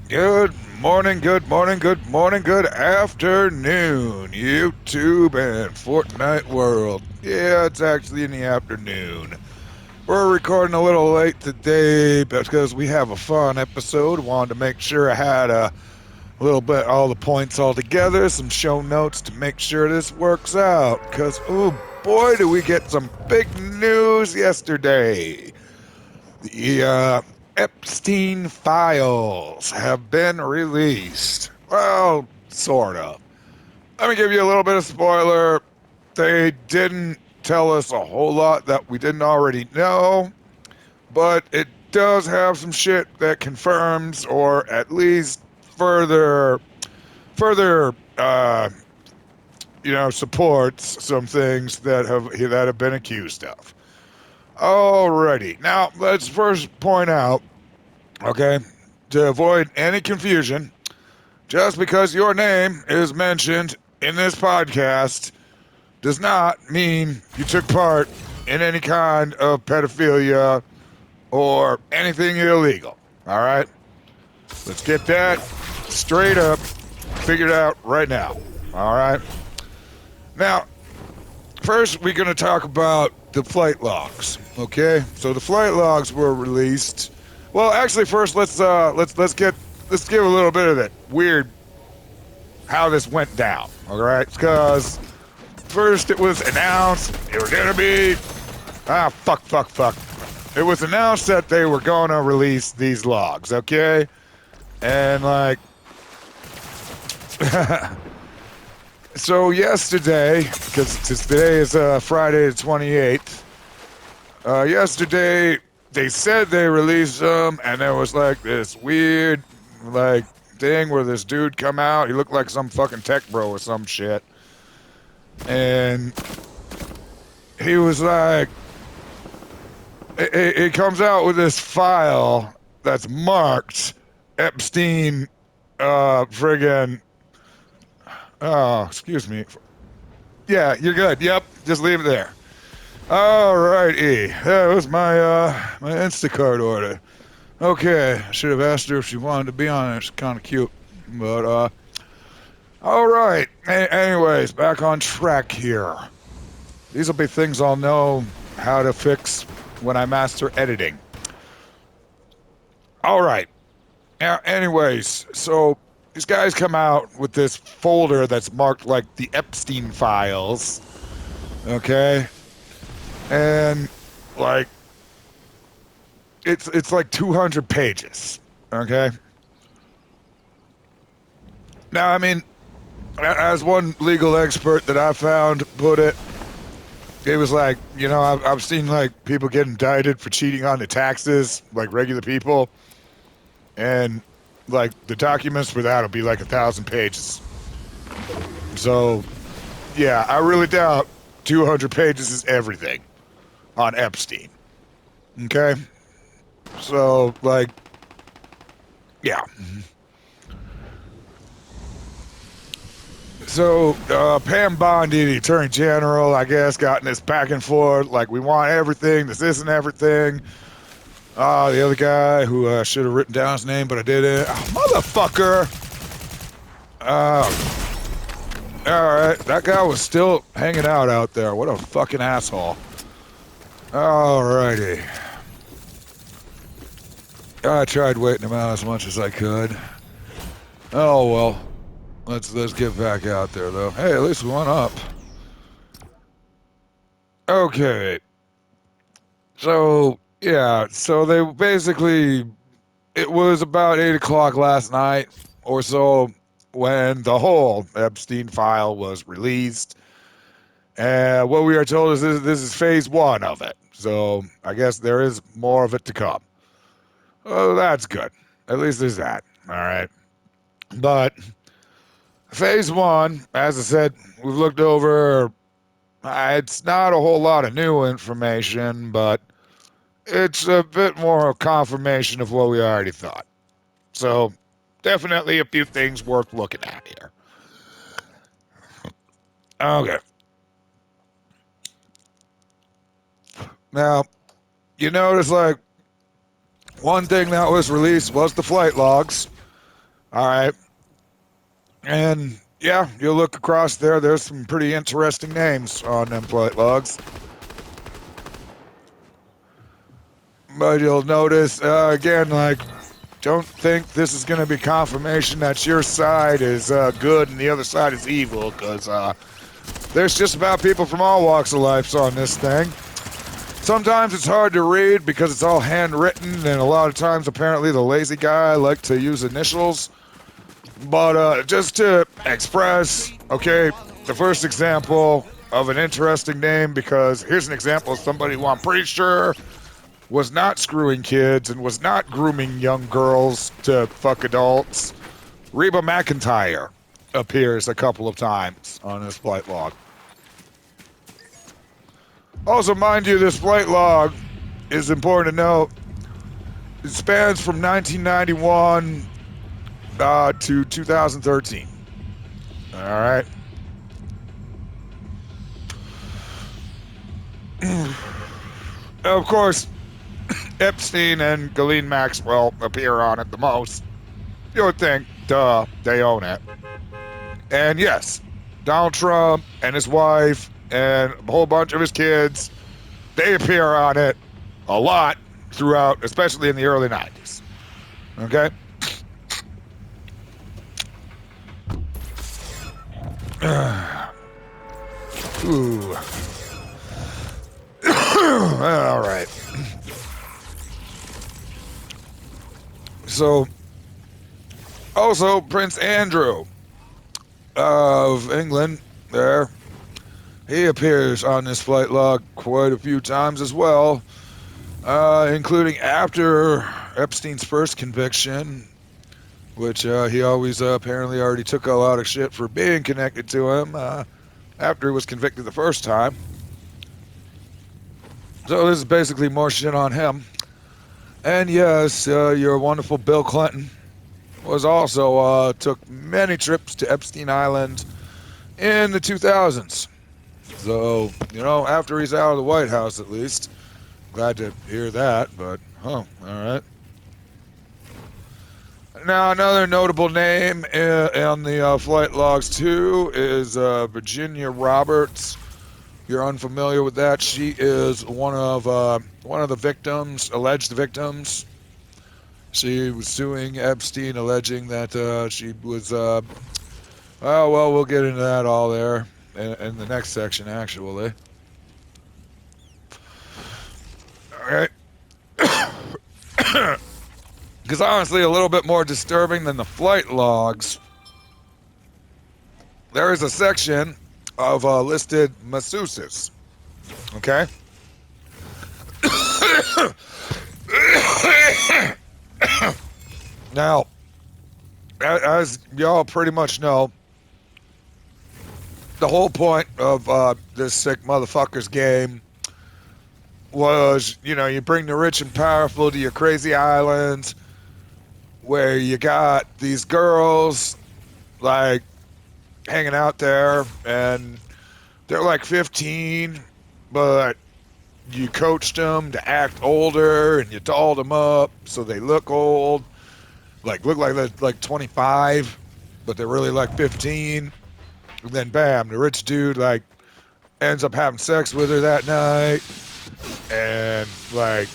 Good morning, good morning, good morning, good afternoon, YouTube and Fortnite world. Yeah, it's actually in the afternoon. We're recording a little late today because we have a fun episode. Wanted to make sure I had a little bit all the points all together, some show notes to make sure this works out. Because, oh boy, do we get some big news yesterday. The Epstein files have been released. Well, sort of. Let me give you a little bit of spoiler. They didn't tell us a whole lot that we didn't already know, but it does have some shit that confirms or at least further supports some things that have been accused of. Alrighty. Now, let's first point out, okay, to avoid any confusion, just because your name is mentioned in this podcast does not mean you took part in any kind of pedophilia or anything illegal. All right? Let's get that straight up figured out right now. All right? Now, first we're going to talk about the flight logs, okay? So the flight logs were released. Well, actually first let's give a little bit of it weird how this went down, all right? Because first it was announced it was gonna be fuck. It was announced that they were gonna release these logs, okay? And like, so yesterday, because today is Friday the 28th. Yesterday they said they released them, and there was like this weird like thing where this dude come out. He looked like some fucking tech bro or some shit. And he was like, it comes out with this file that's marked Epstein, friggin', oh, excuse me. Yeah, you're good. Yep, just leave it there. All righty. That was my Instacart order. Okay, I should have asked her if she wanted to be on it. It's kind of cute. But, all right. Anyways, back on track here. These will be things I'll know how to fix when I master editing. All right. Now, anyways, so these guys come out with this folder that's marked like the Epstein files. Okay. And like it's like 200 pages. Okay. Now, I mean, as one legal expert that I found put it, it was like, I've seen like people get indicted for cheating on the taxes, like regular people, and like the documents for that will be like 1,000 pages. So, yeah, I really doubt 200 pages is everything on Epstein. Okay, so like, yeah. So Pam Bondi, the Attorney General, I guess, got in this back and forth. Like, we want everything. This isn't everything. The other guy who should have written down his name, but I didn't. Oh, motherfucker! All right, that guy was still hanging out there. What a fucking asshole. All righty. I tried waiting him out as much as I could. Oh well. Let's get back out there though. Hey, at least we went up. Okay. So yeah, so they basically, it was about 8 o'clock last night or so when the whole Epstein file was released. And what we are told is this is phase one of it. So I guess there is more of it to come. Oh, that's good. At least there's that. All right. But phase one, as I said, we've looked over. It's not a whole lot of new information, but it's a bit more confirmation of what we already thought. So definitely a few things worth looking at here. Okay. Now, you notice like one thing that was released was the flight logs. All right. And yeah, you look across there, there's some pretty interesting names on them flight logs. But you'll notice, again, like, don't think this is going to be confirmation that your side is good and the other side is evil, because there's just about people from all walks of life on this thing. Sometimes it's hard to read because it's all handwritten, and a lot of times, apparently, the lazy guy like to use initials. But just to express, okay, the first example of an interesting name, because here's an example of somebody who I'm pretty sure was not screwing kids and was not grooming young girls to fuck adults. Reba McEntire appears a couple of times on this flight log. Also, mind you, this flight log is important to note. It spans from 1991 to 2013. All right. Of course, Epstein and Ghislaine Maxwell appear on it the most. You would think, duh, they own it. And yes, Donald Trump and his wife and a whole bunch of his kids, they appear on it a lot throughout, especially in the early 90s. Okay? Ooh. All right. So, also Prince Andrew of England there, he appears on this flight log quite a few times as well, including after Epstein's first conviction, which he always apparently already took a lot of shit for being connected to him after he was convicted the first time. So this is basically more shit on him. And yes, your wonderful Bill Clinton was also took many trips to Epstein Island in the 2000s. So, you know, after he's out of the White House at least. Glad to hear that, but, all right. Now, another notable name on the flight logs, too, is Virginia Roberts. You're unfamiliar with that. She is one of the victims, alleged victims. She was suing Epstein, alleging that she was. Oh well, we'll get into that all there in the next section, actually. All right. Because honestly, a little bit more disturbing than the flight logs. There is a section of listed masseuses. Okay? Now, as y'all pretty much know, the whole point of this sick motherfucker's game was, you know, you bring the rich and powerful to your crazy islands where you got these girls, like, hanging out there, and they're like 15, but you coached them to act older, and you dolled them up so they look old, look like they're like 25, but they're really like 15. And then bam, the rich dude like ends up having sex with her that night, and like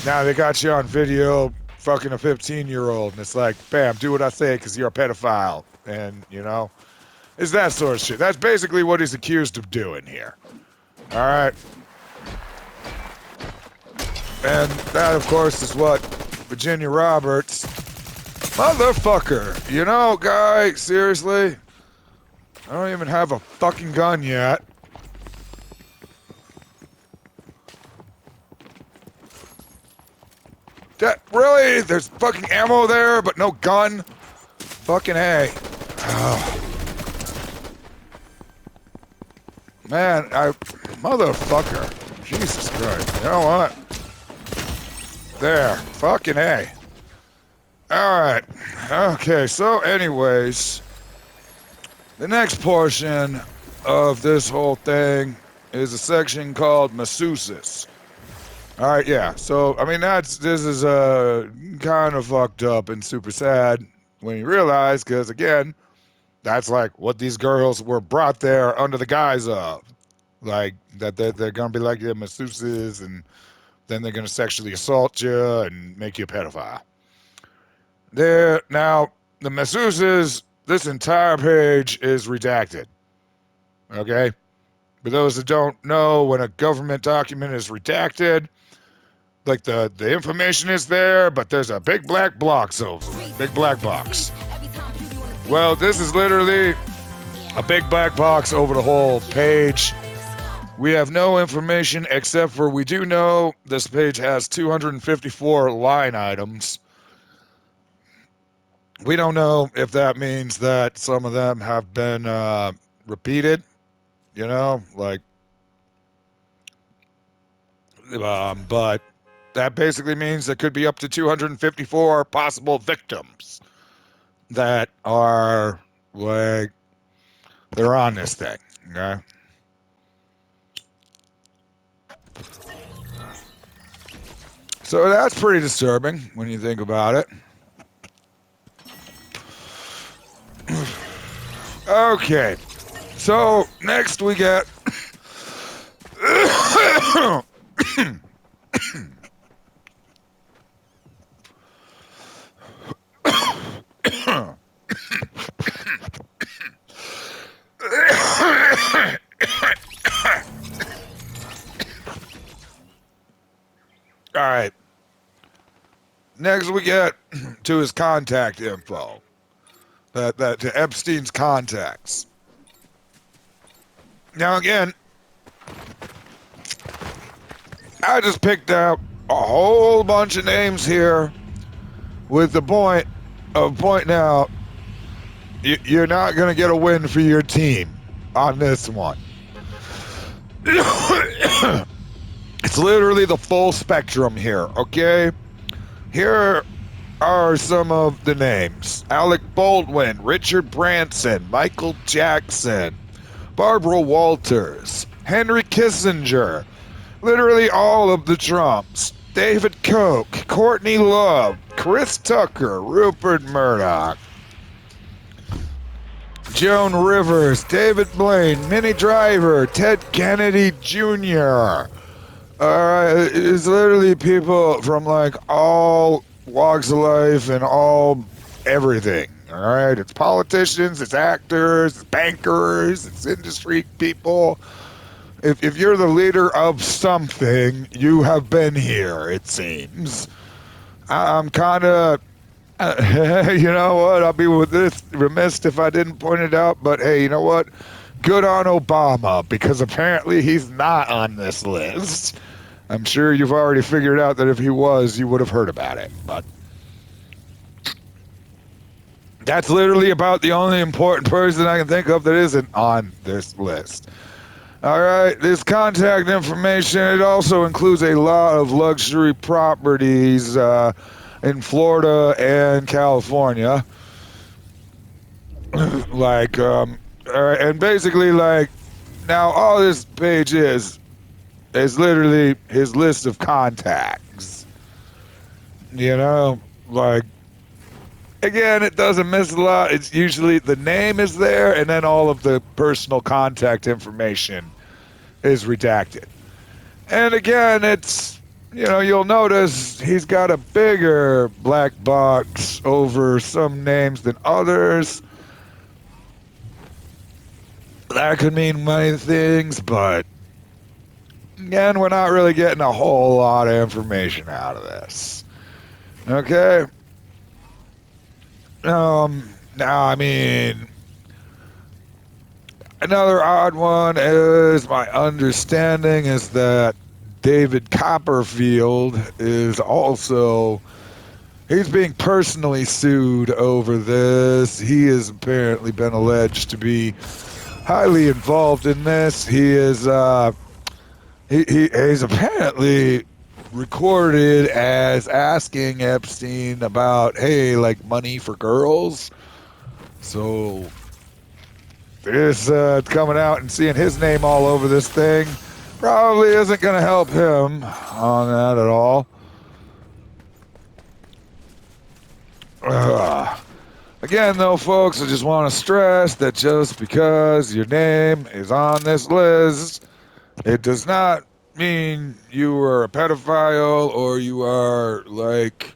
now they got you on video fucking a 15-year-old, and it's like, bam, do what I say because you're a pedophile, and you know. It's that sort of shit. That's basically what he's accused of doing here. All right. And that, of course, is what Virginia Roberts... Motherfucker. You know, guy, seriously? I don't even have a fucking gun yet. That, really? There's fucking ammo there, but no gun? Fucking A. Oh. Man, motherfucker. Jesus Christ. You know what? There. Fucking A. Alright. Okay, so anyways, the next portion of this whole thing is a section called masseuses. Alright, yeah. So, I mean, this is kind of fucked up and super sad when you realize, because again, that's like what these girls were brought there under the guise of. Like, that they're going to be like your masseuses, and then they're going to sexually assault you and make you a pedophile. Now, the masseuses, this entire page is redacted. Okay? For those that don't know, when a government document is redacted, like the information is there, but there's a big black box over it. Big black box. Well, this is literally a big black box over the whole page. We have no information except for we do know this page has 254 line items. We don't know if that means that some of them have been repeated, like, but that basically means there could be up to 254 possible victims that are, like, they're on this thing, okay? So that's pretty disturbing when you think about it. Okay, so next we get all right. Next we get to his contact info. That to Epstein's contacts. Now again, I just picked out a whole bunch of names here with the point of pointing out you're not going to get a win for your team on this one. It's literally the full spectrum here, okay? Here are some of the names: Alec Baldwin, Richard Branson, Michael Jackson, Barbara Walters, Henry Kissinger, literally all of the Trumps, David Koch, Courtney Love, Chris Tucker, Rupert Murdoch, Joan Rivers, David Blaine, Minnie Driver, Ted Kennedy Jr. It's literally people from like all walks of life and all everything. All right, it's politicians, it's actors, it's bankers, it's industry people. If you're the leader of something, you have been here, it seems. I'm kind of, you know what, I'll be remiss if I didn't point it out, but hey, you know what? Good on Obama, because apparently he's not on this list. I'm sure you've already figured out that if he was, you would have heard about it, but that's literally about the only important person I can think of that isn't on this list. All right, this contact information, it also includes a lot of luxury properties in Florida and California. Like, all right, and basically, like, now all this page is literally his list of contacts. Like, again, it doesn't miss a lot. It's usually the name is there, and then all of the personal contact information is redacted. And again, it's, you'll notice he's got a bigger black box over some names than others. That could mean many things, but again, we're not really getting a whole lot of information out of this. Okay? Now, I mean, another odd one is, my understanding is that David Copperfield is also, he's being personally sued over this. He has apparently been alleged to be highly involved in this. He is, he's apparently recorded as asking Epstein about, hey, like, money for girls. So this coming out and seeing his name all over this thing probably isn't going to help him on that at all. Again, though, folks, I just want to stress that just because your name is on this list, it does not mean you are a pedophile or you are like,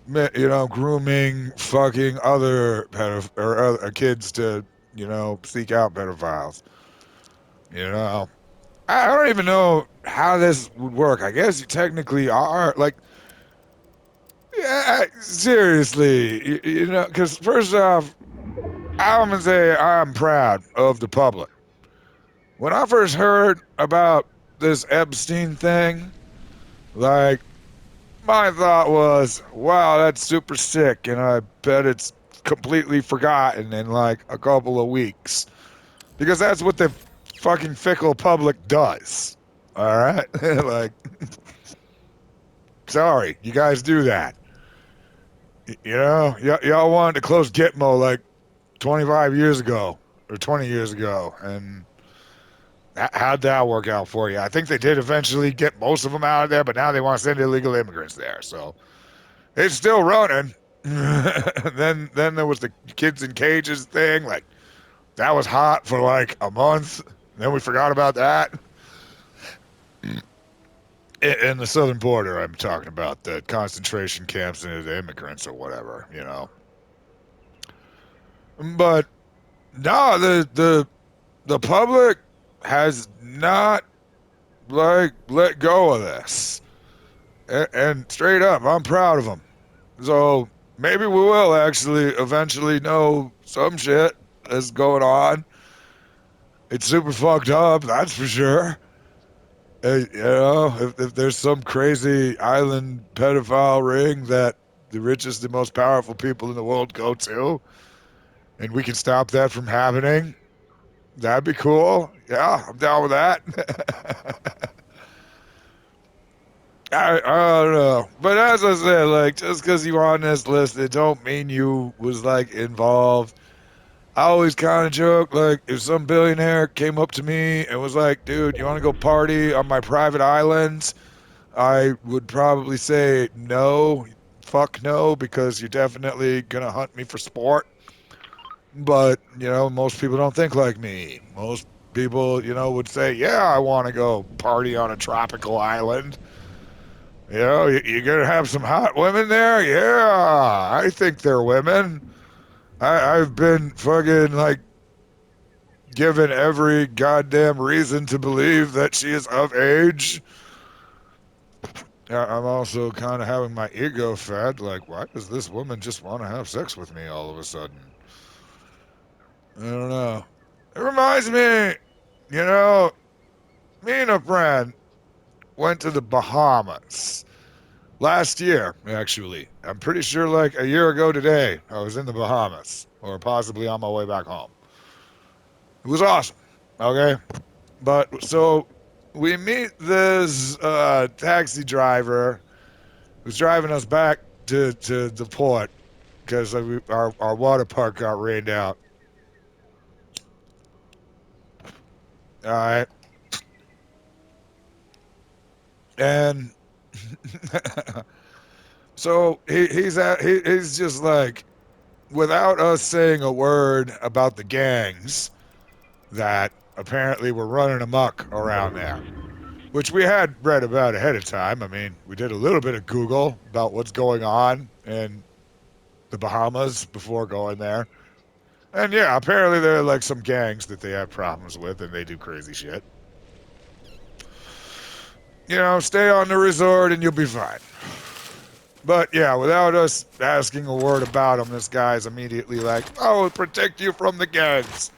grooming, fucking other or other kids to, seek out pedophiles. You know, I don't even know how this would work. I guess you technically are like, yeah, seriously, because first off, I'm gonna say I'm proud of the public. When I first heard about this Epstein thing, like, my thought was, wow, that's super sick, and I bet it's completely forgotten in like a couple of weeks. Because that's what the fucking fickle public does. All right? Like, sorry, you guys do that. Y'all wanted to close Gitmo like 25 years ago or 20 years ago, and how'd that work out for you? I think they did eventually get most of them out of there, but now they want to send illegal immigrants there. So it's still running. then there was the kids in cages thing. Like, that was hot for like a month. Then we forgot about that. In the southern border, I'm talking about the concentration camps and the immigrants or whatever. But no, the public has not like let go of this. And straight up, I'm proud of them. So maybe we will actually eventually know some shit that's going on. It's super fucked up, that's for sure. If there's some crazy island pedophile ring that the richest and most powerful people in the world go to, and we can stop that from happening, that'd be cool. Yeah, I'm down with that. I don't know. But as I said, like, just because you're on this list, it don't mean you was, like, involved. I always kind of joke, like, if some billionaire came up to me and was like, dude, you want to go party on my private islands? I would probably say no, fuck no, because you're definitely going to hunt me for sport. But, most people don't think like me. Most people, would say, yeah, I want to go party on a tropical island. You're going to have some hot women there? Yeah, I think they're women. I've been fucking, like, given every goddamn reason to believe that she is of age. I'm also kind of having my ego fed. Like, why does this woman just want to have sex with me all of a sudden? I don't know. It reminds me, you know, me and a friend went to the Bahamas last year, actually. I'm pretty sure like a year ago today, I was in the Bahamas, or possibly on my way back home. It was awesome. Okay. But so we meet this taxi driver who's driving us back to the port because our water park got rained out. All right. And so he's just like, without us saying a word about the gangs that apparently were running amok around there, which we had read about ahead of time. I mean, we did a little bit of Google about what's going on in the Bahamas before going there. And yeah, apparently there are like some gangs that they have problems with and they do crazy shit. Stay on the resort and you'll be fine. But yeah, without us asking a word about him, this guy's immediately like, "Oh, protect you from the gangs,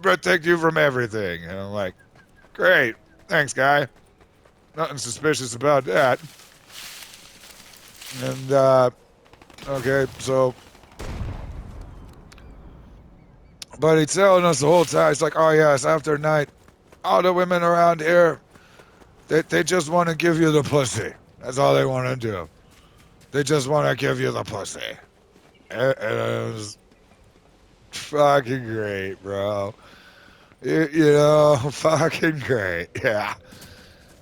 protect you from everything." And I'm like, "Great, thanks, guy. Nothing suspicious about that." And okay, so, but he's telling us the whole time. It's like, "Oh yes, after night, all the women around here, they just want to give you the pussy. That's all they want to do. They just want to give you the pussy." And it was fucking great, bro. Fucking great. Yeah.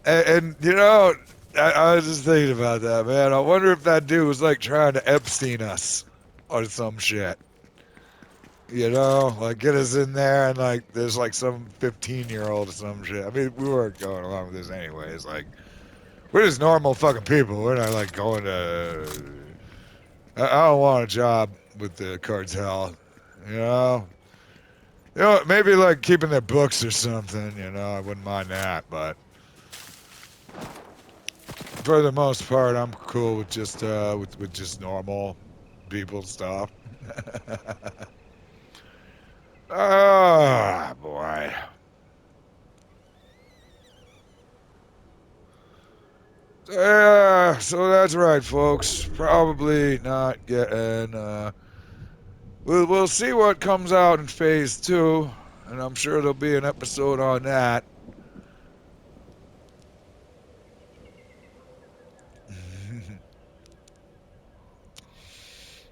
And I was just thinking about that, man. I wonder if that dude was like trying to Epstein us. or some shit. You know, like get us in there and like there's like some 15-year-old or some shit. I mean, we weren't going along with this anyways. Like we're just normal fucking people. We're not like going to. I don't want a job with the cartel. You know. You know, maybe like keeping their books or something. You know, I wouldn't mind that, but for the most part, I'm cool with just with just normal people stuff. Ah, boy. Yeah, so that's right, folks. Probably not getting. We'll see what comes out in phase two, and I'm sure there'll be an episode on that.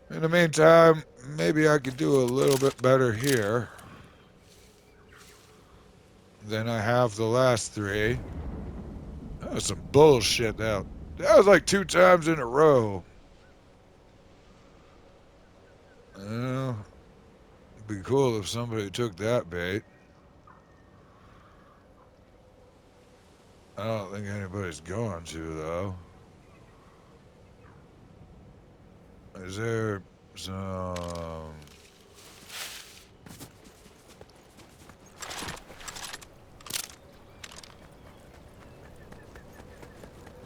In the meantime, maybe I could do a little bit better here than I have the last three. That was some bullshit. That was like 2 times in a row. It'd be cool if somebody took that bait. I don't think anybody's going to, though. Is there some...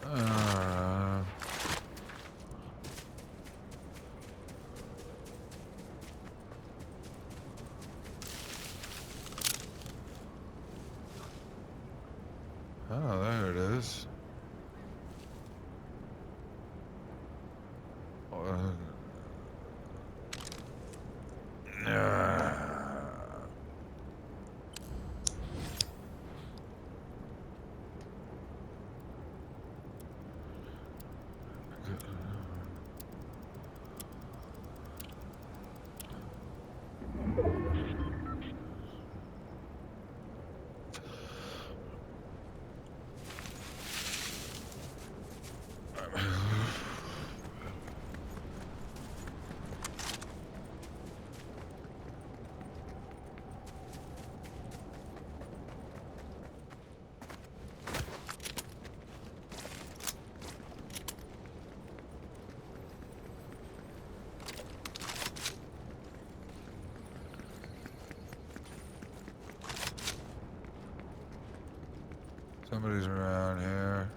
Uh, oh, there it is. Somebody's around here.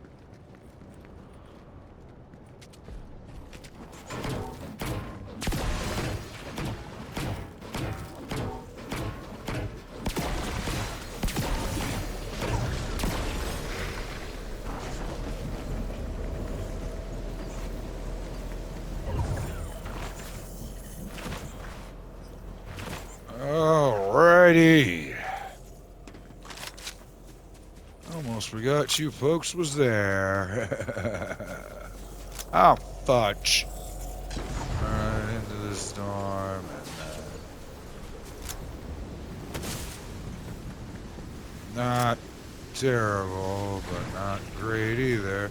Alrighty. Almost forgot you folks was there. Oh, fudge. Right into the storm and not terrible, but not great either.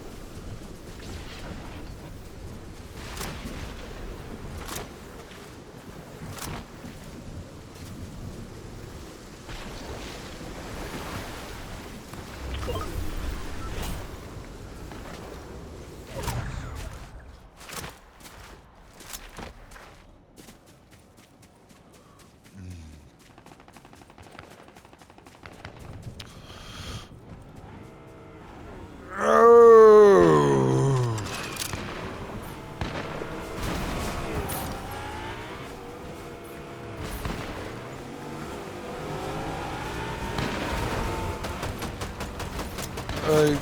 I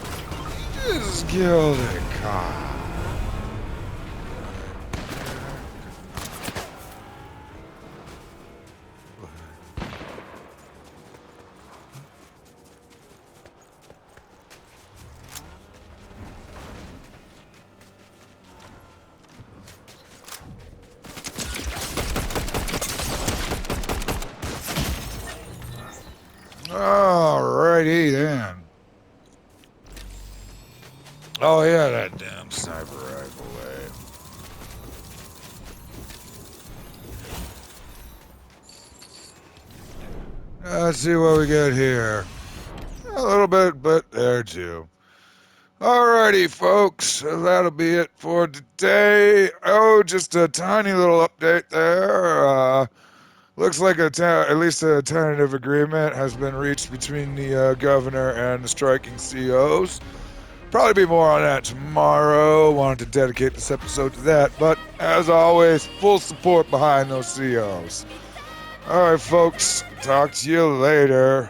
just killed a cop. Alrighty then. Oh yeah, that damn sniper rifle, eh? Let's see what we got here. A little bit, but there too. Alrighty, folks, that'll be it for today. Oh, just a tiny little update there. Looks like at least a tentative agreement has been reached between the governor and the striking CEOs. Probably be more on that tomorrow. Wanted to dedicate this episode to that, but as always, full support behind those CEOs. All right, folks, talk to you later.